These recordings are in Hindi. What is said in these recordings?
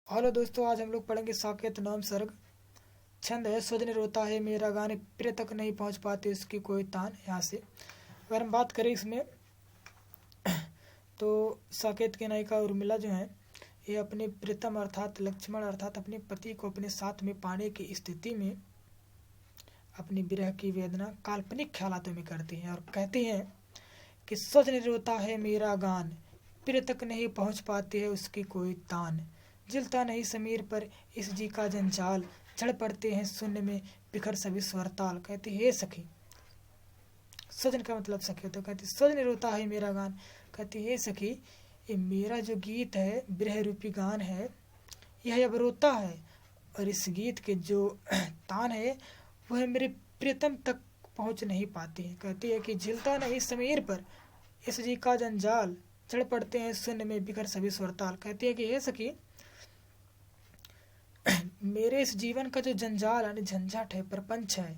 हेलो दोस्तों, आज हम लोग पढ़ेंगे साकेत नाम सर्ग। छंद है सजन रोता है मेरा गाने, प्रिय तक नहीं पहुंच पाती उसकी कोई तान। यहाँ से अगर हम बात करें इसमें तो साकेत की नायिका उर्मिला जो है, ये अपने प्रीतम अर्थात लक्ष्मण अर्थात अपने पति को अपने साथ में पाने की स्थिति में अपनी विरह की वेदना काल्पनिक ख्यालातों में करती हैं और कहती हैं कि सजन रोता है मेरा गान, प्रिय तक नहीं पहुंच पाती है उसकी कोई तान। जिलता नहीं समीर पर इस जी का जंजाल, चढ़ पड़ते हैं शून्य में बिखर सभी स्वरताल। कहती हे सखी, सजन का मतलब सखी, तो कहती सजन रोता है मेरा गान। कहती हे सखी, ये मेरा जो गीत है, विरह रूपी गान है, यह अब रोता है और इस गीत के जो तान है वह मेरे प्रियतम तक पहुंच नहीं पाती है। कहती है कि झिलता नहीं समीर पर इस जी का जंजाल, चढ़ पड़ते हैं शून्य में बिखर सभी स्वरताल। कहती है कि हे सखी, मेरे इस जीवन का जो जंजाल यानी झंझट है, प्रपंच है,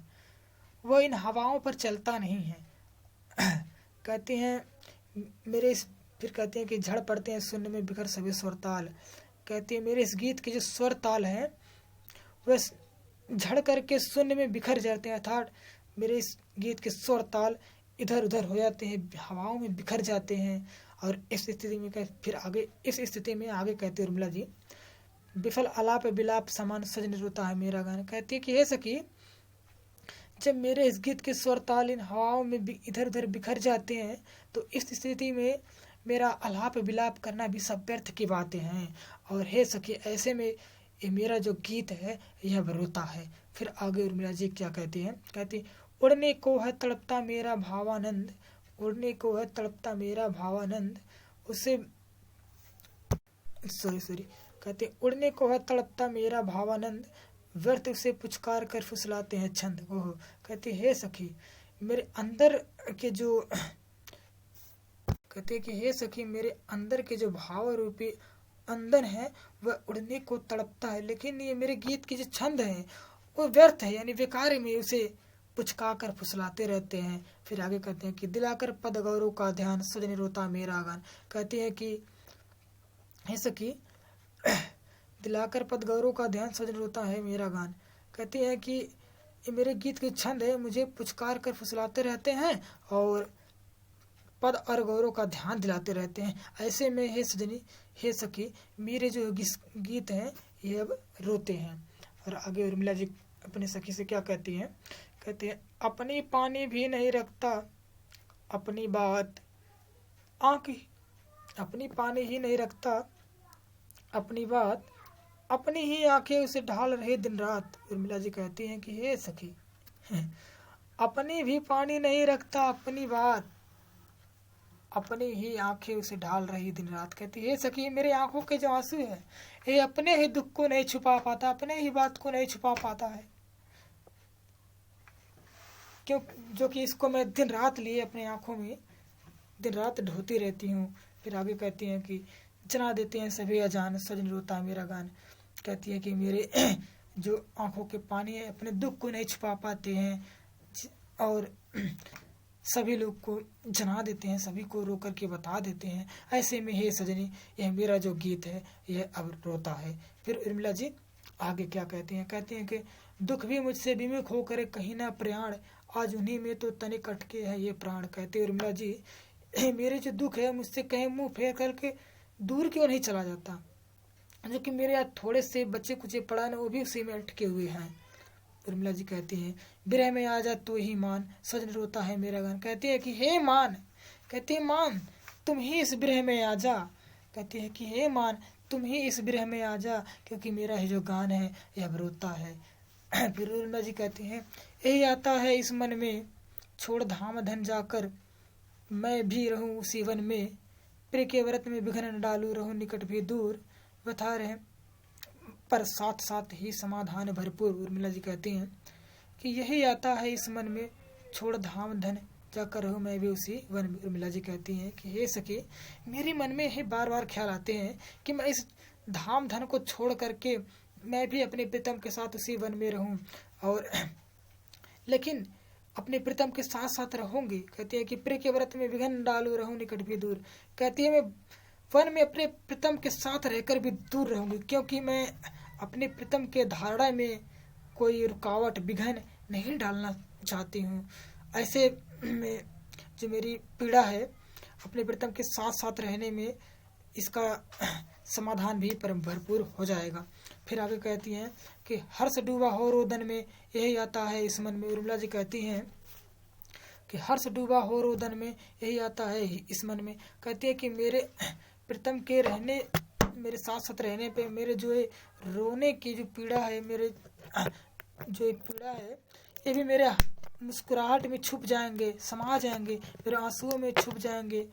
वो इन हवाओं पर चलता नहीं है। कहते हैं मेरे इस, फिर कहते हैं कि झड़ पड़ते हैं शून्य में बिखर सभी स्वरताल। कहते हैं मेरे इस गीत के जो स्वर ताल हैं वह झड़ करके शून्य में बिखर जाते हैं, अर्थात मेरे इस गीत के स्वर ताल इधर उधर हो जाते हैं, हवाओं में बिखर जाते हैं। और इस स्थिति में फिर आगे इस स्थिति में आगे कहते हैं उर्मिला जी, विफल आलाप विलाप समान सजन रोता है मेरा गान। कहती है कि हे सखी, जब मेरे इस गीत के स्वर ताल इन हवाओं में इधर उधर बिखर जाते हैं तो इस स्थिति में मेरा आलाप विलाप करना भी सब व्यर्थ की बातें हैं। और हे सखी, ऐसे में ये मेरा जो गीत है यह रोता है। फिर आगे उर्मिला जी क्या कहती हैं, कहती उड़ने को है तड़पता मेरा भावानंद, उड़ने को है तड़पता मेरा भावानंद, उसे सॉरी कहते उड़ने को है तड़पता मेरा भावानंद, व्यर्थ उसे पुचकार कर फुसलाते हैं छंद। ओह, कहते हे सखी, मेरे अंदर के जो कहते कि हे सखी, मेरे अंदर के जो भाव रूपी अंदर है वह उड़ने को तड़पता है, लेकिन ये मेरे गीत के जो छंद है वो व्यर्थ है, यानी बेकार में उसे पुचका कर फुसलाते रहते हैं। फिर आगे कहते हैं कि दिलाकर पद गौरव का ध्यान सजन रोता मेरा गान। कहते हैं कि हे सखी, दिलाकर पद गौरव का ध्यान सजन रोता है मेरा गान। कहती है कि ये मेरे गीत के छंद है, मुझे पुचकार कर फुसलाते रहते हैं और पद और गौरव का ध्यान दिलाते रहते हैं। ऐसे में हे सजनी, हे सखी, मेरे जो गीत हैं ये अब रोते हैं। और आगे उर्मिला जी अपनी सखी से क्या कहती हैं, कहती है अपनी पानी भी नहीं रखता अपनी बात आँख, अपनी पानी ही नहीं रखता अपनी बात, अपनी ही आंखें उसे ढाल रहे दिन रात। उर्मिला जी कहती हैं कि हे सखी, अपनी भी पानी नहीं रखता अपनी बात, अपनी ही आंखें उसे ढाल रही दिन रात। कहती हे सखी, मेरे आंखों के जो आंसू है ये अपने ही दुख को नहीं छुपा पाता, अपने ही बात को नहीं छुपा पाता है, क्यों जो कि इसको मैं दिन रात लिए अपने आंखों में दिन रात ढोती रहती हूँ। फिर आगे कहती हैं कि जना देते हैं सभी अजान सजन रोता मेरा गान। कहती है कि मेरे जो आंखों के पानी है अपने दुख को नहीं छुपा पाते हैं और सभी लोग को जना देते हैं, सभी को रो करके बता देते हैं। ऐसे में हे सजनी, यह मेरा जो गीत है यह अब रोता है। फिर उर्मिला जी आगे क्या कहती हैं, कहती हैं कि दुख भी मुझसे विमुख होकर कहीं ना प्रयाण, आज उन्हीं में तो तनिक अटके है ये प्राण। कहते उर्मिला जी, मेरे जो दुख है मुझसे कहीं मुंह फेर करके दूर क्यों नहीं चला जाता, जो कि मेरे यहाँ थोड़े से बच्चे कुछ पड़ा ना वो भी उसी में अटके हुए हैं। उर्मिला जी कहती हैं विरह में आ जा तो ही मान, सजन रोता है मेरा गान। कहती है कि हे मान, कहती है मान तुम ही इस विरह में आ जा, कहती है कि हे मान तुम ही इस विरह में आ जा, क्योंकि मेरा ही जो गान है यह रोता है। फिर उर्मिला जी कहती हैं यही आता है इस मन में, छोड़ धाम धन जाकर मैं भी रहूं उसी वन में, प्रिय के व्रत में विघ्न न डालू, रहूं निकट भी दूर, बता रहे पर साथ साथ ही समाधान भरपूर। उर्मिला जी कहती हैं कि यही आता है इस मन में, छोड़ धाम धन जाकर रहूं मैं भी उसी वन में। उर्मिला जी कहती हैं कि हे सखी, मेरे मन में ही बार बार ख्याल आते हैं कि मैं इस धाम धन को छोड़ करके मैं भी अपने प्रीतम के साथ उसी वन में रहूं, और लेकिन अपने प्रीतम के साथ साथ रहूंगी। कहती है कि प्रिय के व्रत में विघ्न डालू, रहूं निकट भी दूर। कहती है मैं वन में अपने प्रीतम के साथ रहकर भी दूर रहूंगी, क्योंकि मैं अपने प्रीतम के धारणा में कोई रुकावट विघ्न नहीं डालना चाहती हूँ। ऐसे में जो मेरी पीड़ा है अपने प्रीतम के साथ साथ रहने में, इसका समाधान भी परम भरपूर हो जाएगा। फिर आगे कहती हैं कि हर्ष डूबा हो रोदन में यही आता है इस मन में। उर्मिला जी कहती हैं कि हर्ष डूबा हो रोदन में यही आता है इस मन में। कहती है कि मेरे प्रीतम के रहने, मेरे साथ साथ रहने पे मेरे जो ये रोने की जो पीड़ा है, मेरे जो एक पीड़ा है, ये भी मेरे मुस्कुराहट में छुप जाएंगे, समा जाएंगे, मेरे आंसुओं में छुप जाएंगे।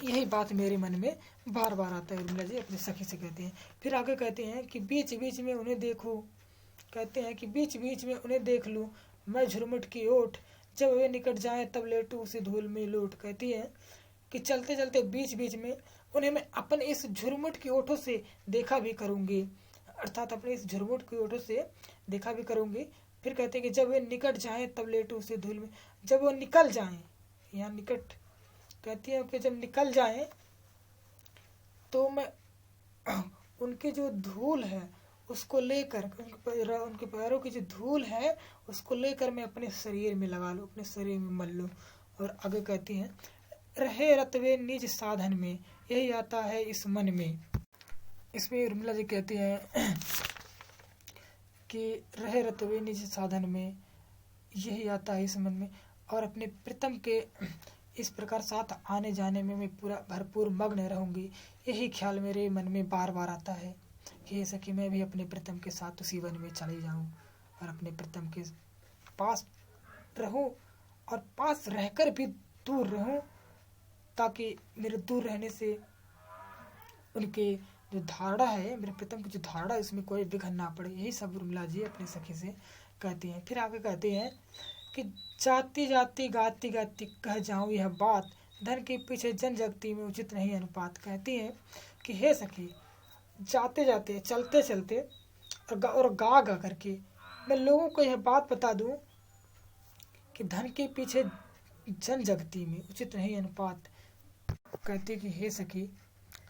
यही बात मेरे मन में बार बार आता है। उर्मिला जी अपनी सखी से कहते हैं। फिर आगे कहते हैं कि बीच बीच में उन्हें देखूं, कहते हैं कि बीच बीच में उन्हें देख लूं मैं झुरमुट की ओट, जब वे निकट जाए तब लेटूं उसे धूल में लूट। कहती है कि चलते चलते बीच बीच में उन्हें मैं अपने इस झुरमुट की ओठों से देखा भी करूंगी, अर्थात अपने इस झुरमुट की ओठों से देखा भी करूंगी। फिर कहते हैं कि जब वे निकट जाए तब लेटूं उसे धूल में, जब वो निकल जाए, यहाँ निकट कहती है कि जब निकल जाए तो मैं उनके जो धूल है उसको लेकर, उनके पैरों की जो धूल है उसको लेकर मैं अपने शरीर में लगा लूं, अपने शरीर में मल लूं। और आगे कहती हैं रहे रतवे निज साधन में यही आता है इस मन में। इसमें उर्मिला जी कहती हैं कि रहे रतवे निज साधन में यही आता है इस मन में, और अपने प्रीतम के इस प्रकार साथ आने जाने में मैं पूरा भरपूर मग्न रहूंगी। यही ख्याल मेरे मन में बार बार आता है कि ऐसा कि मैं भी अपने प्रीतम के साथ उसी वन में चले जाऊं और अपने प्रीतम के पास रहूं, और पास रहकर भी दूर रहूं, ताकि मेरे दूर रहने से उनके जो धारणा है, मेरे प्रीतम की जो धारणा है, उसमें कोई विघ्न ना पड़े। यही सब उर्मिला जी अपने सखी से कहती हैं। फिर आगे कहते हैं कि जाती जाती गाती गाती कह जाऊं यह बात, धन के पीछे जन जगती में उचित नहीं अनुपात। कहती हैं कि हे सखी, जाते जाते, चलते चलते और गा गा करके मैं लोगों को यह बात बता दूं कि धन के पीछे जन जगती में उचित नहीं अनुपात। कहती कि हे सखी,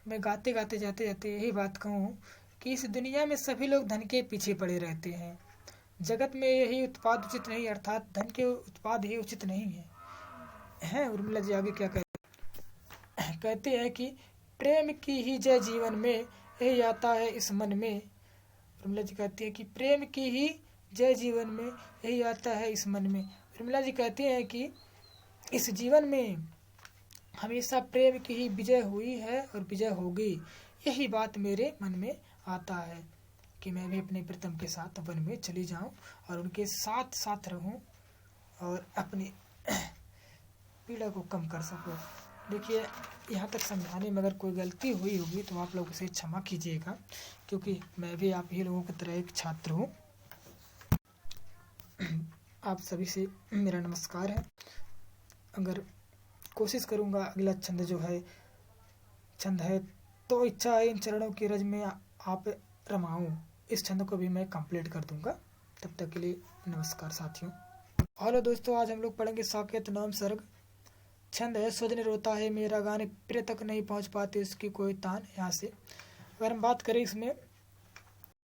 मैं गाते गाते जाते जाते यही बात कहूँ कि इस दुनिया में सभी लोग धन के पीछे पड़े रहते हैं, जगत में यही उत्पाद उचित नहीं, अर्थात धन के उत्पाद ही उचित नहीं है। उर्मिला जी आगे क्या कहते हैं कि प्रेम की ही जय जीवन में यही आता है इस मन में। उर्मिला जी कहती है कि प्रेम की ही जय जीवन में यही आता है इस मन में। उर्मिला जी कहती हैं कि इस जीवन में हमेशा प्रेम की ही विजय हुई है और विजय होगी। यही बात मेरे मन में आता है कि मैं भी अपने प्रीतम के साथ वन में चली जाऊं और उनके साथ साथ रहूं और अपनी पीड़ा को कम कर सकूं। देखिए, यहाँ तक समझाने में अगर कोई गलती हुई होगी तो आप लोग उसे क्षमा कीजिएगा, क्योंकि मैं भी आप ही लोगों की तरह एक छात्र हूँ। आप सभी से मेरा नमस्कार है। अगर कोशिश करूँगा अगला छंद है तो इच्छा है इन चरणों की रज में आप रमाऊं, इस छंद को भी मैं कंप्लीट कर दूंगा। तब तक के लिए नमस्कार साथियों। हेलो दोस्तों, आज हम लोग पढ़ेंगे साकेत नाम सर्ग। छंद है स्वजन रोता है मेरा गान, प्रिय तक नहीं पहुंच पाते उसकी कोई तान। यहाँ से अगर हम बात करें इसमें